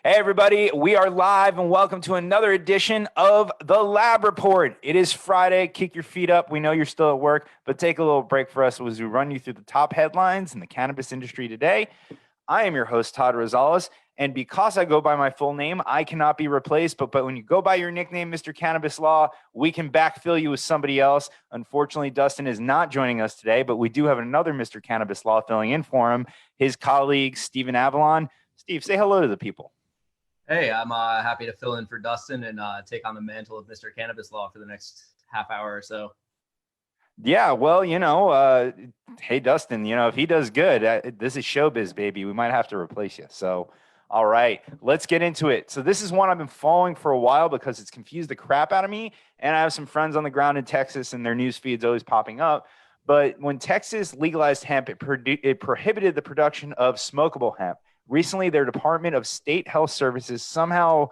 Hey, everybody, we are live and welcome to another edition of The Lab Report. It is Friday. Kick your feet up. We know you're still at work, but take a little break for us as we run you through the top headlines in the cannabis industry today. I am your host, Todd Rosales, and because I go by my full name, I cannot be replaced. But when you go by your nickname, Mr. Cannabis Law, we can backfill you with somebody else. Unfortunately, Dustin is not joining us today, but we do have another Mr. Cannabis Law filling in for him, his colleague, Stephen Avalon. Steve, say hello to the people. Hey, I'm happy to fill in for Dustin and take on the mantle of Mr. Cannabis Law for the next half hour or so. Yeah, well, hey, Dustin, if he does good, this is showbiz, baby. We might have to replace you. So, all right, let's get into it. So this is one I've been following for a while because it's confused the crap out of me. And I have some friends on the ground in Texas and their news feed's always popping up. But when Texas legalized hemp, it prohibited the production of smokable hemp. Recently, their Department of State Health Services somehow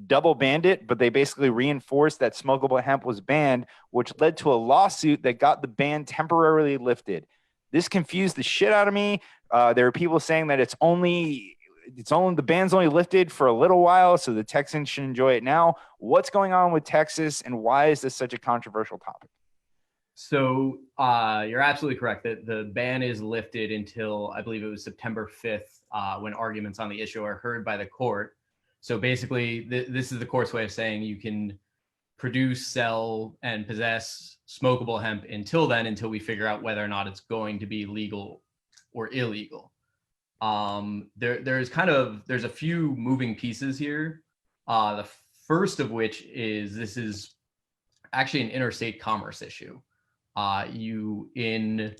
double banned it, but they basically reinforced that smokable hemp was banned, which led to a lawsuit that got the ban temporarily lifted. This confused the shit out of me. There are people saying that the ban's only lifted for a little while, so the Texans should enjoy it now. What's going on with Texas, and why is this such a controversial topic? So you're absolutely correct that the ban is lifted until I believe it was September 5th when arguments on the issue are heard by the court. So basically, this is the court's way of saying you can produce, sell, and possess smokable hemp until then, until we figure out whether or not it's going to be legal or illegal. There's a few moving pieces here. The first of which is this is actually an interstate commerce issue. In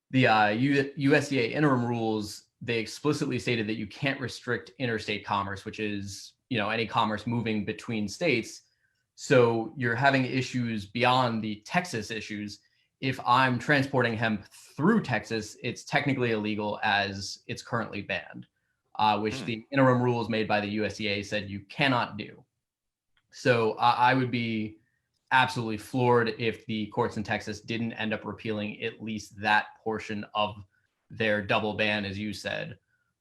the USDA interim rules, they explicitly stated that you can't restrict interstate commerce, which is, any commerce moving between states. So you're having issues beyond the Texas issues. If I'm transporting hemp through Texas, it's technically illegal as it's currently banned, which the interim rules made by the USDA said you cannot do. So I would be absolutely floored if the courts in Texas didn't end up repealing at least that portion of their double ban, as you said.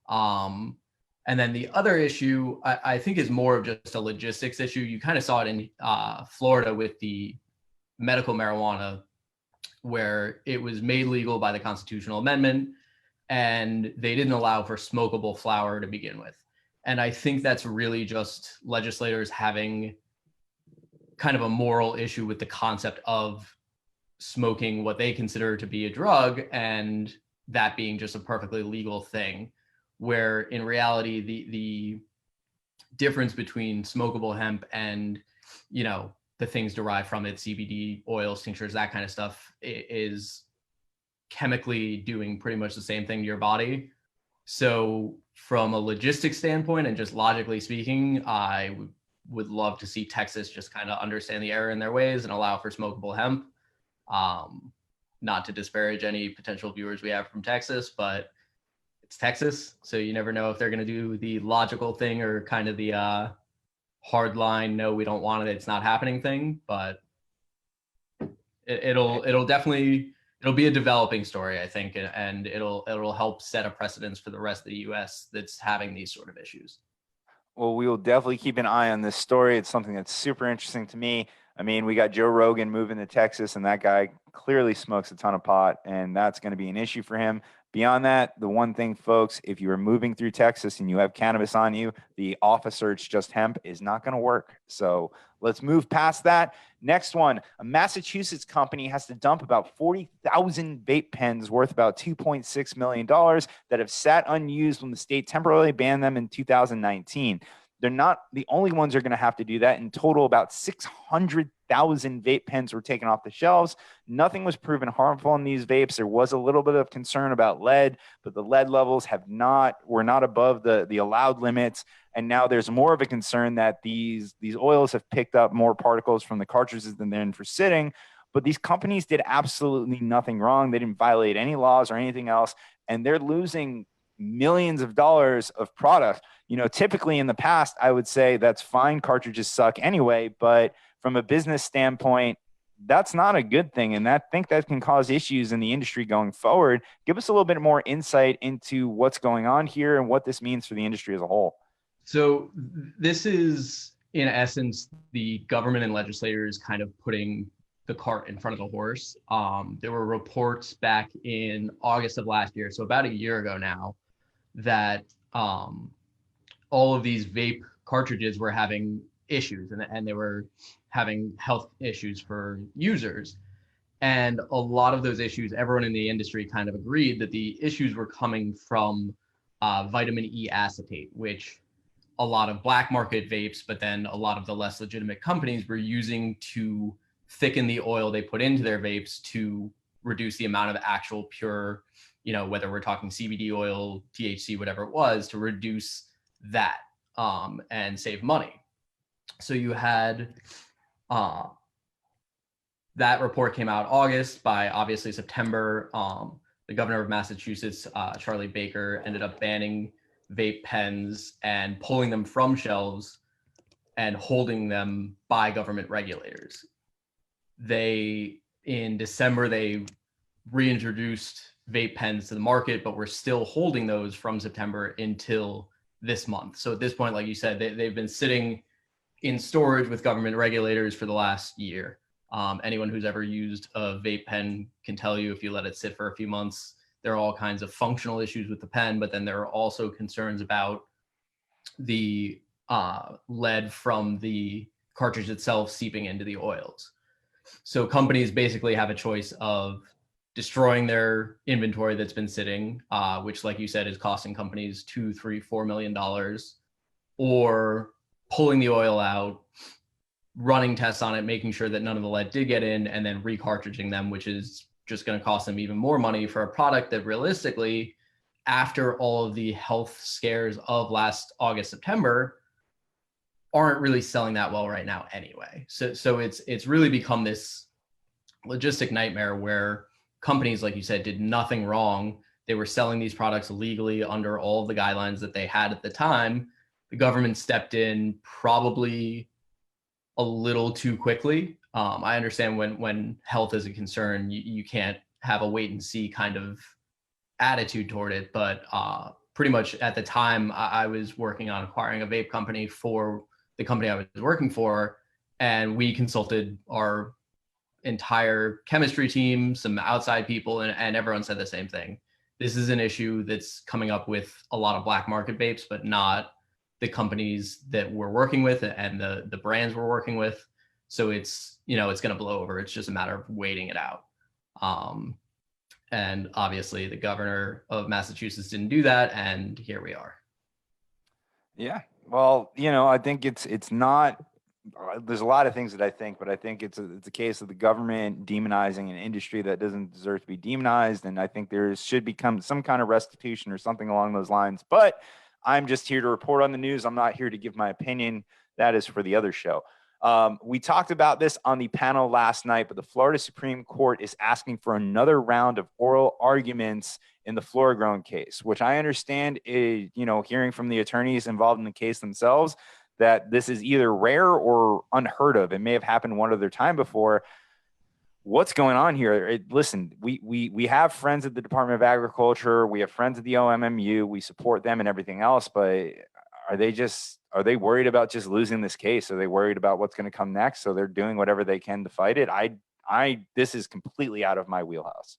And then the other issue, I think, is more of just a logistics issue. You kind of saw it in Florida with the medical marijuana, where it was made legal by the constitutional amendment, and they didn't allow for smokable flower to begin with. And I think that's really just legislators having kind of a moral issue with the concept of smoking what they consider to be a drug, and that being just a perfectly legal thing, where in reality the difference between smokable hemp and the things derived from it, CBD oils, tinctures, that kind of stuff, is chemically doing pretty much the same thing to your body. So from a logistics standpoint and just logically speaking, I would love to see Texas just kind of understand the error in their ways and allow for smokable hemp. Not to disparage any potential viewers we have from Texas, but it's Texas, so you never know if they're going to do the logical thing or kind of the hard line, no, we don't want it, it's not happening thing. But it'll be a developing story, I think, and it'll help set a precedence for the rest of the U.S. that's having these sort of issues. Well, we will definitely keep an eye on this story. It's something that's super interesting to me. I mean, we got Joe Rogan moving to Texas, and that guy clearly smokes a ton of pot, and that's going to be an issue for him. Beyond that, the one thing, folks, if you are moving through Texas and you have cannabis on you, the officer, it's just hemp, is not going to work. So let's move past that. Next one, a Massachusetts company has to dump about 40,000 vape pens worth about $2.6 million that have sat unused when the state temporarily banned them in 2019. They're not the only ones who are going to have to do that. In total, about 600,000 vape pens were taken off the shelves. Nothing was proven harmful in these vapes. There was a little bit of concern about lead, but the lead levels were not above the allowed limits. And now there's more of a concern that these oils have picked up more particles from the cartridges than they're in for sitting. But these companies did absolutely nothing wrong. They didn't violate any laws or anything else. And they're losing millions of dollars of product. Typically in the past, I would say that's fine. Cartridges suck anyway, but from a business standpoint, that's not a good thing. And I think that can cause issues in the industry going forward. Give us a little bit more insight into what's going on here and what this means for the industry as a whole. So this is, in essence, the government and legislators kind of putting the cart in front of the horse. There were reports back in August of last year, so about a year ago now, that all of these vape cartridges were having issues, and they were having health issues for users. And a lot of those issues, everyone in the industry kind of agreed that the issues were coming from vitamin E acetate, which a lot of black market vapes, but then a lot of the less legitimate companies were using to thicken the oil they put into their vapes to reduce the amount of actual pure, whether we're talking CBD oil, THC, whatever it was, to reduce that and save money. So you had uh, that report came out August. By obviously September, the governor of Massachusetts, Charlie Baker, ended up banning vape pens and pulling them from shelves and holding them by government regulators. In December, they reintroduced vape pens to the market, but we're still holding those from September until this month. So at this point, like you said, they've been sitting in storage with government regulators for the last year. Anyone who's ever used a vape pen can tell you if you let it sit for a few months, there are all kinds of functional issues with the pen, but then there are also concerns about the lead from the cartridge itself seeping into the oils. So companies basically have a choice of destroying their inventory that's been sitting, which, like you said, is costing companies $2, $3, $4 million, or pulling the oil out, running tests on it, making sure that none of the lead did get in, and then recartridging them, which is just going to cost them even more money for a product that realistically, after all of the health scares of last August, September, aren't really selling that well right now anyway. So it's really become this logistic nightmare where companies, like you said, did nothing wrong. They were selling these products legally under all of the guidelines that they had at the time. The government stepped in probably a little too quickly. I understand when health is a concern, you can't have a wait and see kind of attitude toward it. But pretty much at the time, I was working on acquiring a vape company for the company I was working for, and we consulted our entire chemistry team, some outside people, and everyone said the same thing. This is an issue that's coming up with a lot of black market vapes, but not the companies that we're working with and the brands we're working with. So it's going to blow over. It's just a matter of waiting it out. And obviously the governor of Massachusetts didn't do that, and here we are. Yeah. Well, I think it's not. There's a lot of things that I think, but I think it's a case of the government demonizing an industry that doesn't deserve to be demonized, and I think there should become some kind of restitution or something along those lines. But I'm just here to report on the news. I'm not here to give my opinion. That is for the other show. We talked about this on the panel last night, but the Florida Supreme Court is asking for another round of oral arguments in the Flora-Grown case, which I understand is, hearing from the attorneys involved in the case themselves, that this is either rare or unheard of. It may have happened one other time before. What's going on here? Listen, we have friends at the Department of Agriculture. We have friends at the OMMU. We support them and everything else, but are they worried about just losing this case? Are they worried about what's going to come next? So they're doing whatever they can to fight it. This is completely out of my wheelhouse.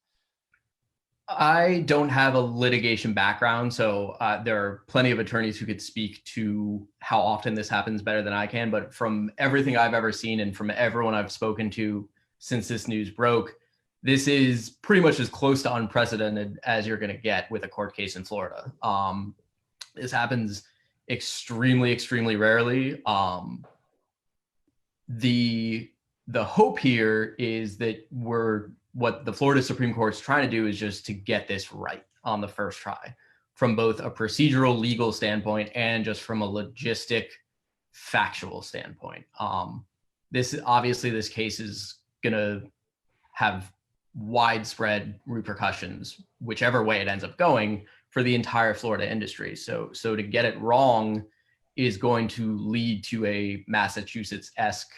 I don't have a litigation background, so there are plenty of attorneys who could speak to how often this happens better than I can. But from everything I've ever seen and from everyone I've spoken to since this news broke, this is pretty much as close to unprecedented as you're going to get with a court case in Florida. This happens extremely, extremely rarely. The hope here is that what the Florida Supreme Court's trying to do is just to get this right on the first try, from both a procedural legal standpoint and just from a logistic factual standpoint. This case is going to have widespread repercussions, whichever way it ends up going, for the entire Florida industry. So to get it wrong is going to lead to a Massachusetts-esque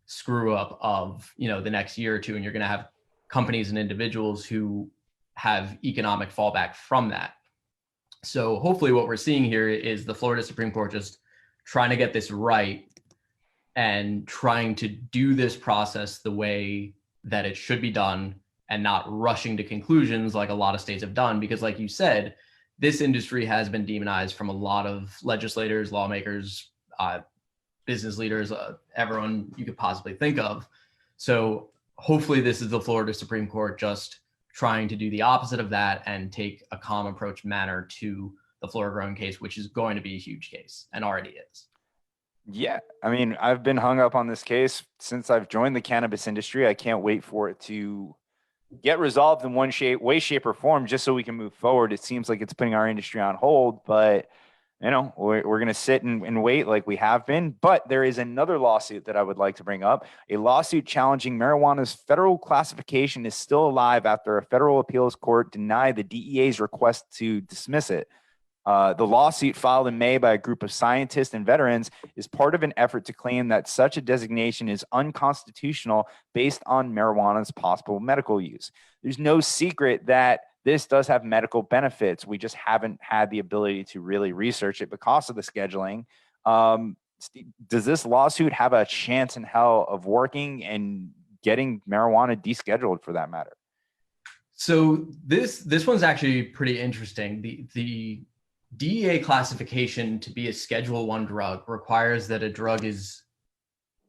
screw up of, the next year or two, and you're going to have companies and individuals who have economic fallback from that. So hopefully what we're seeing here is the Florida Supreme Court just trying to get this right and trying to do this process the way that it should be done and not rushing to conclusions like a lot of states have done. Because, like you said, this industry has been demonized from a lot of legislators, lawmakers, business leaders, everyone you could possibly think of. So hopefully this is the Florida Supreme Court just trying to do the opposite of that and take a calm approach manner to the Florida growing case, which is going to be a huge case and already is. Yeah, I mean, I've been hung up on this case since I've joined the cannabis industry. I can't wait for it to get resolved in one way, shape, or form, just so we can move forward. It seems like it's putting our industry on hold, but we're going to sit and wait like we have been. But there is another lawsuit that I would like to bring up. A lawsuit challenging marijuana's federal classification is still alive after a federal appeals court denied the DEA's request to dismiss it. The lawsuit filed in May by a group of scientists and veterans is part of an effort to claim that such a designation is unconstitutional based on marijuana's possible medical use. There's no secret that this does have medical benefits. We just haven't had the ability to really research it because of the scheduling. Does this lawsuit have a chance in hell of working and getting marijuana descheduled, for that matter? So this one's actually pretty interesting. The DEA classification to be a Schedule 1 drug requires that a drug is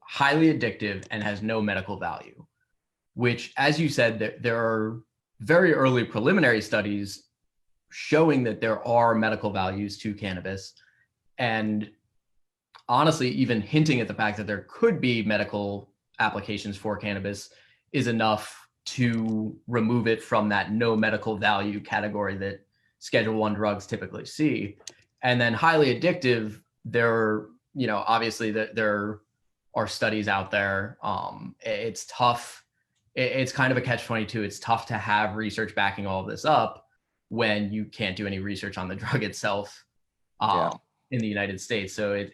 highly addictive and has no medical value, which, as you said, there are very early preliminary studies showing that there are medical values to cannabis. And honestly, even hinting at the fact that there could be medical applications for cannabis is enough to remove it from that no medical value category that Schedule 1 drugs typically see. And then highly addictive, obviously there are studies out there. It's tough. It's kind of a catch-22. It's tough to have research backing all of this up when you can't do any research on the drug itself in the United States. So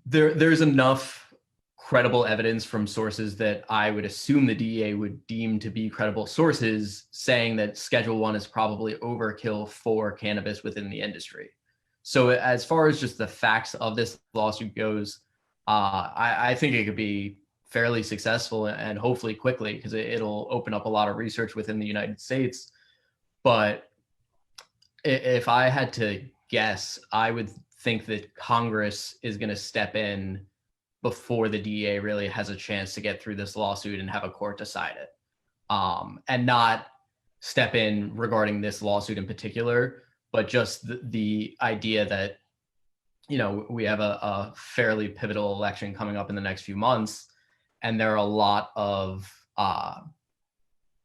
there's enough credible evidence from sources that I would assume the DEA would deem to be credible sources saying that Schedule 1 is probably overkill for cannabis within the industry. So as far as just the facts of this lawsuit goes, I think it could be fairly successful and hopefully quickly, because it'll open up a lot of research within the United States. But if I had to guess, I would think that Congress is going to step in before the DEA really has a chance to get through this lawsuit and have a court decide it, and not step in regarding this lawsuit in particular, but just the idea that, we have a fairly pivotal election coming up in the next few months, and there are a lot of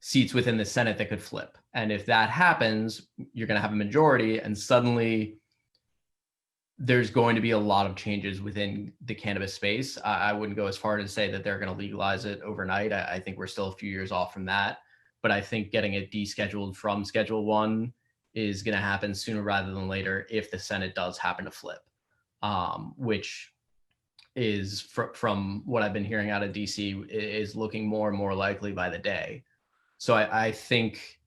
seats within the Senate that could flip. And if that happens, you're going to have a majority, and suddenly there's going to be a lot of changes within the cannabis space. I wouldn't go as far to say that they're going to legalize it overnight. I think we're still a few years off from that. But I think getting it descheduled from Schedule 1 is going to happen sooner rather than later if the Senate does happen to flip, which is, from what I've been hearing out of DC, is looking more and more likely by the day. So I think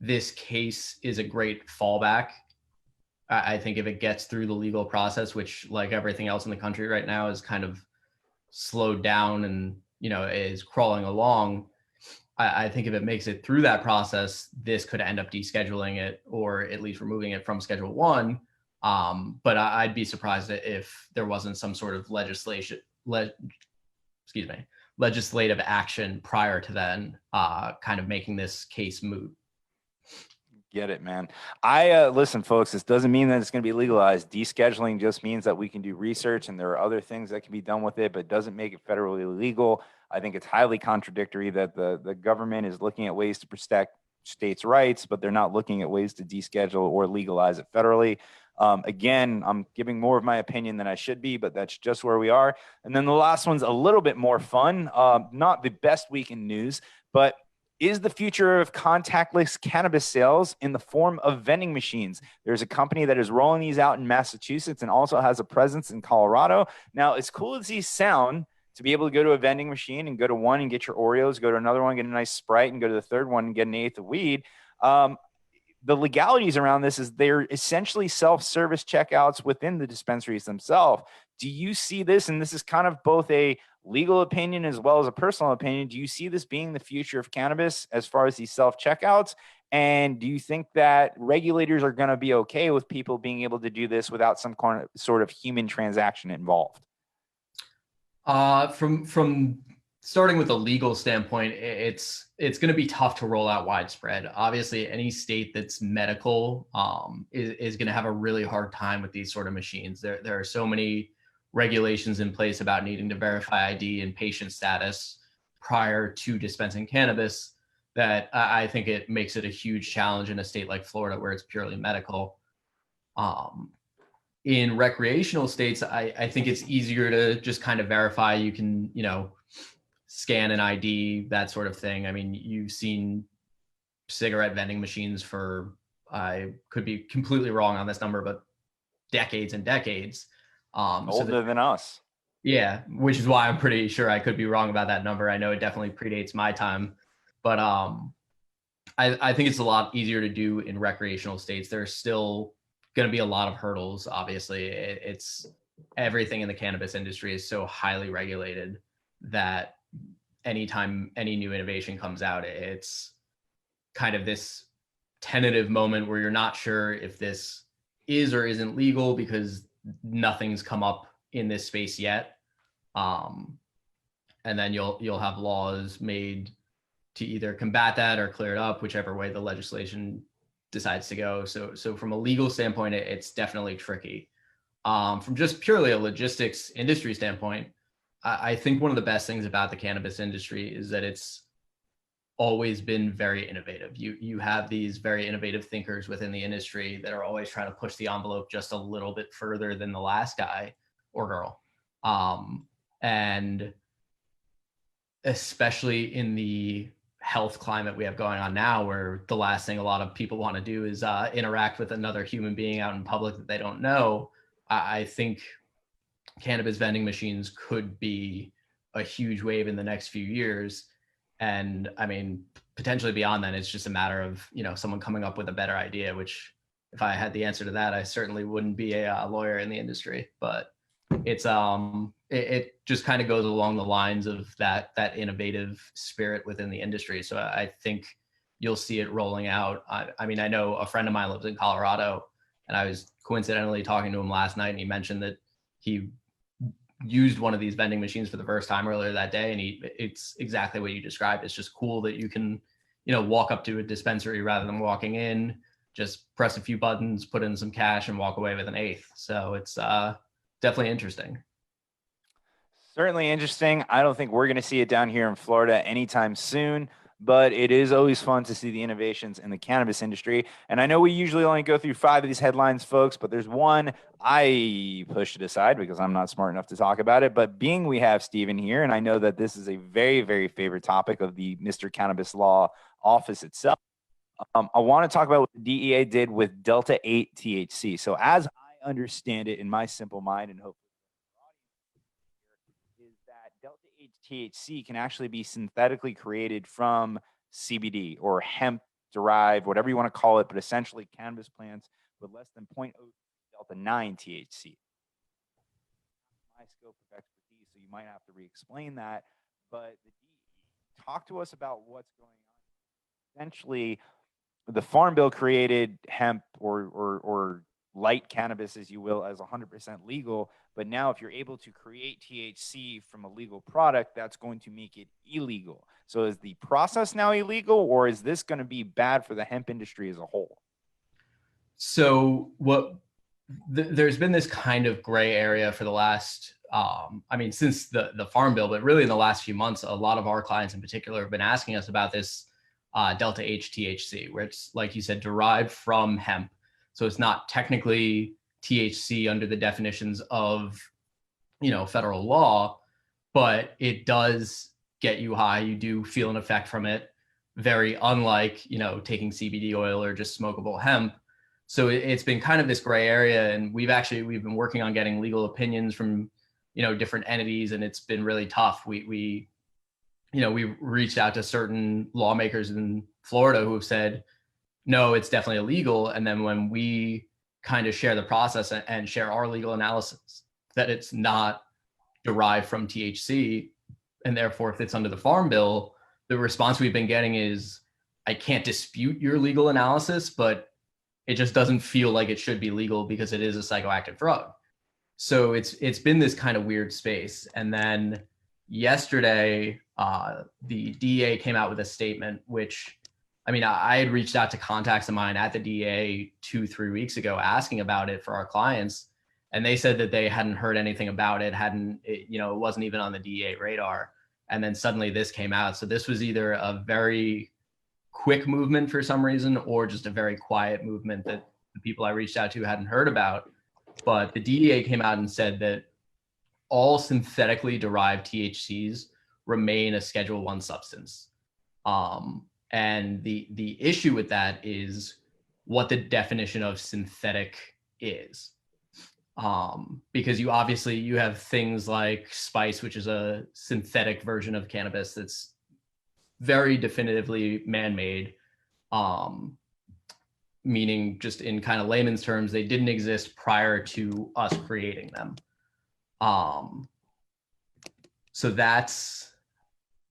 this case is a great fallback. I think if it gets through the legal process, which, like everything else in the country right now, is kind of slowed down and, is crawling along, I think if it makes it through that process, this could end up descheduling it or at least removing it from Schedule 1. But I'd be surprised if there wasn't some sort of legislative action prior to then, kind of making this case moot. Get it, man. Listen, folks, this doesn't mean that it's going to be legalized. Descheduling just means that we can do research and there are other things that can be done with it, but it doesn't make it federally illegal. I think it's highly contradictory that the government is looking at ways to protect states' rights, but they're not looking at ways to deschedule or legalize it federally. Again, I'm giving more of my opinion than I should be, but that's just where we are. And then the last one's a little bit more fun. Not the best week in news, but is the future of contactless cannabis sales in the form of vending machines. There's a company that is rolling these out in Massachusetts and also has a presence in Colorado. Now, as cool as these sound, to be able to go to a vending machine and go to one and get your Oreos, go to another one, get a nice Sprite, and go to the third one and get an eighth of weed, the legalities around this is they're essentially self-service checkouts within the dispensaries themselves. Do you see this, and this is kind of both a legal opinion as well as a personal opinion, do you see this being the future of cannabis as far as these self-checkouts? And do you think that regulators are going to be okay with people being able to do this without some kind of sort of human transaction involved? From starting with a legal standpoint, it's going to be tough to roll out widespread. Obviously, any state that's medical is going to have a really hard time with these sort of machines. There are so many regulations in place about needing to verify ID and patient status prior to dispensing cannabis that I think it makes it a huge challenge in a state like Florida where it's purely medical. Um, in recreational states, I think it's easier to just kind of verify. You can, scan an ID, that sort of thing. I mean, you've seen cigarette vending machines for, I could be completely wrong on this number, but decades and decades. Older than us. Yeah, which is why I'm pretty sure I could be wrong about that number. I know it definitely predates my time, but I think it's a lot easier to do in recreational states. There's still going to be a lot of hurdles. Obviously, it's everything in the cannabis industry is so highly regulated that anytime any new innovation comes out, it's kind of this tentative moment where you're not sure if this is or isn't legal because nothing's come up in this space yet. And then you'll have laws made to either combat that or clear it up, whichever way the legislation decides to go. So from a legal standpoint, it's definitely tricky. From just purely a logistics industry standpoint, I think one of the best things about the cannabis industry is that it's always been very innovative. You have these very innovative thinkers within the industry that are always trying to push the envelope just a little bit further than the last guy or girl. And especially in the health climate we have going on now, where the last thing a lot of people want to do is interact with another human being out in public that they don't know. I think cannabis vending machines could be a huge wave in the next few years. And I mean, potentially beyond that, it's just a matter of, someone coming up with a better idea, which if I had the answer to that, I certainly wouldn't be a lawyer in the industry, but it's, it just kind of goes along the lines of that innovative spirit within the industry. So I think you'll see it rolling out. I mean, I know a friend of mine lives in Colorado, and I was coincidentally talking to him last night, and he mentioned that he used one of these vending machines for the first time earlier that day, and it's exactly what you described. It's just cool that you can, walk up to a dispensary rather than walking in, just press a few buttons, put in some cash, and walk away with an eighth. So it's definitely interesting. Certainly interesting. I don't think we're going to see it down here in Florida anytime soon, but it is always fun to see the innovations in the cannabis industry. And I know we usually only go through 5 of these headlines, folks, but there's one I pushed it aside because I'm not smart enough to talk about it. But being we have Steven here, and I know that this is a very, very favorite topic of the Mr. Cannabis Law office itself, I want to talk about what the DEA did with Delta 8 THC. So, as I understand it in my simple mind, and hopefully is that Delta 8 THC can actually be synthetically created from CBD or hemp derived, whatever you want to call it, but essentially cannabis plants with less than 0.03 Delta 9 THC. My scope of expertise, so you might have to re-explain that. But the DEA, talk to us about what's going on. Essentially, the Farm Bill created hemp or light cannabis, as you will, as 100% legal. But now, if you're able to create THC from a legal product, that's going to make it illegal. So, is the process now illegal, or is this going to be bad for the hemp industry as a whole? So there's been this kind of gray area for the last, since the Farm Bill, but really in the last few months, a lot of our clients in particular have been asking us about this Delta H THC, where it's, like you said, derived from hemp. So it's not technically THC under the definitions of, federal law, but it does get you high. You do feel an effect from it, very unlike, taking CBD oil or just smokable hemp. So it's been kind of this gray area, and we've been working on getting legal opinions from, different entities, and it's been really tough. We reached out to certain lawmakers in Florida who have said, no, it's definitely illegal. And then when we kind of share the process and share our legal analysis that it's not derived from THC and therefore fits under the Farm Bill, the response we've been getting is, I can't dispute your legal analysis, but it just doesn't feel like it should be legal because it is a psychoactive drug. So it's been this kind of weird space. And then yesterday, the DEA came out with a statement, which, I mean, I had reached out to contacts of mine at the DEA 2-3 weeks ago asking about it for our clients, and they said that they hadn't heard anything about it, it wasn't even on the DEA radar. And then suddenly this came out. So this was either a very quick movement for some reason or just a very quiet movement that the people I reached out to hadn't heard about. But the DEA came out and said that all synthetically derived THCs remain a Schedule 1 substance. And the issue with that is what the definition of synthetic is. Because you have things like spice, which is a synthetic version of cannabis that's very definitively man-made, meaning just in kind of layman's terms, they didn't exist prior to us creating them. So that's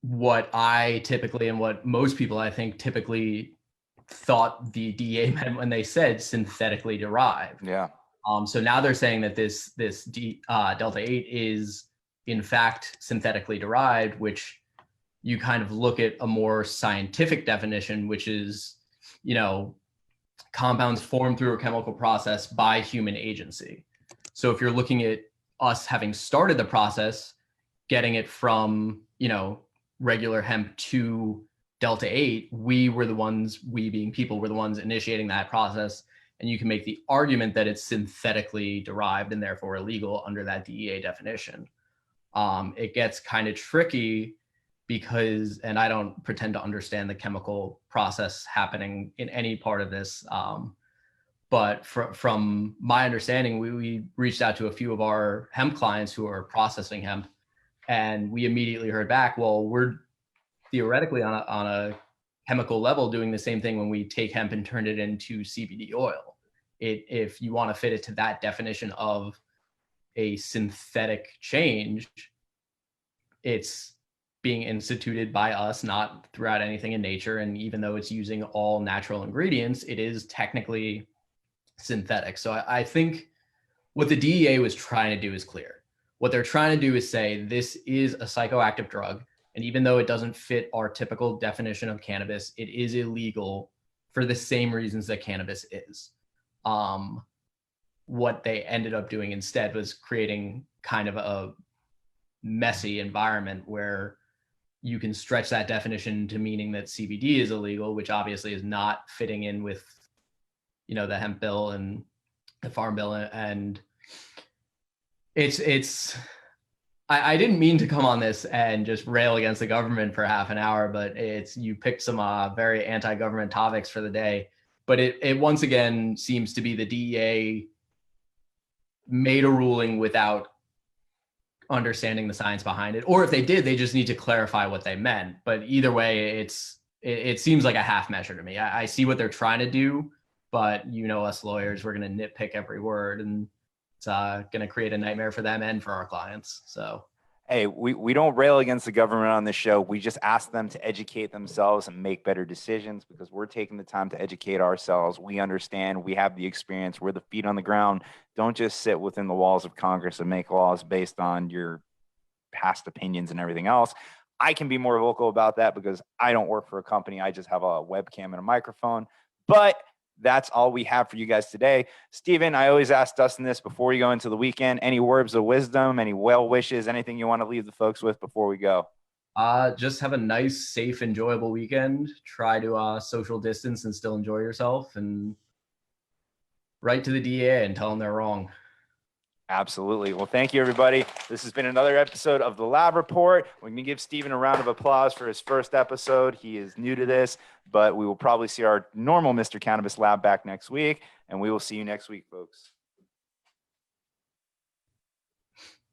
what I typically, and what most people I think typically thought the DEA meant when they said synthetically derived. Yeah. So now they're saying that this Delta 8 is in fact synthetically derived, which you kind of look at a more scientific definition, which is, compounds formed through a chemical process by human agency. So if you're looking at us having started the process, getting it from, regular hemp to Delta 8, we being people, were the ones initiating that process. And you can make the argument that it's synthetically derived and therefore illegal under that DEA definition. It gets kind of tricky because, and I don't pretend to understand the chemical process happening in any part of this, but from my understanding, we reached out to a few of our hemp clients who are processing hemp, and we immediately heard back, well, we're theoretically on a chemical level doing the same thing when we take hemp and turn it into CBD oil. If you want to fit it to that definition of a synthetic change, it's being instituted by us, not throughout anything in nature. And even though it's using all natural ingredients, it is technically synthetic. So I think what the DEA was trying to do is clear. What they're trying to do is say this is a psychoactive drug. And even though it doesn't fit our typical definition of cannabis, it is illegal for the same reasons that cannabis is. What they ended up doing instead was creating kind of a messy environment where you can stretch that definition to meaning that CBD is illegal, which obviously is not fitting in with, the hemp bill and the farm bill. And I didn't mean to come on this and just rail against the government for half an hour, but you picked some very anti-government topics for the day. But it once again seems to be the DEA made a ruling without understanding the science behind it. Or if they did, they just need to clarify what they meant. But either way, it seems like a half measure to me. I see what they're trying to do, but us lawyers, we're going to nitpick every word, and it's going to create a nightmare for them and for our clients. So, hey, we don't rail against the government on this show. We just ask them to educate themselves and make better decisions, because we're taking the time to educate ourselves. We understand, we have the experience, we're the feet on the ground. Don't just sit within the walls of Congress and make laws based on your past opinions and everything else. I can be more vocal about that because I don't work for a company. I just have a webcam and a microphone. But that's all we have for you guys today. Steven, I always ask Dustin this before you go into the weekend. Any words of wisdom, any well wishes, anything you want to leave the folks with before we go? Just have a nice, safe, enjoyable weekend. Try to social distance and still enjoy yourself, and write to the DEA and tell them they're wrong. Absolutely. Well, thank you, everybody. This has been another episode of The Lab Report. We're going to give Steven a round of applause for his first episode. He is new to this, but we will probably see our normal Mr. Cannabis Lab back next week, and we will see you next week, folks.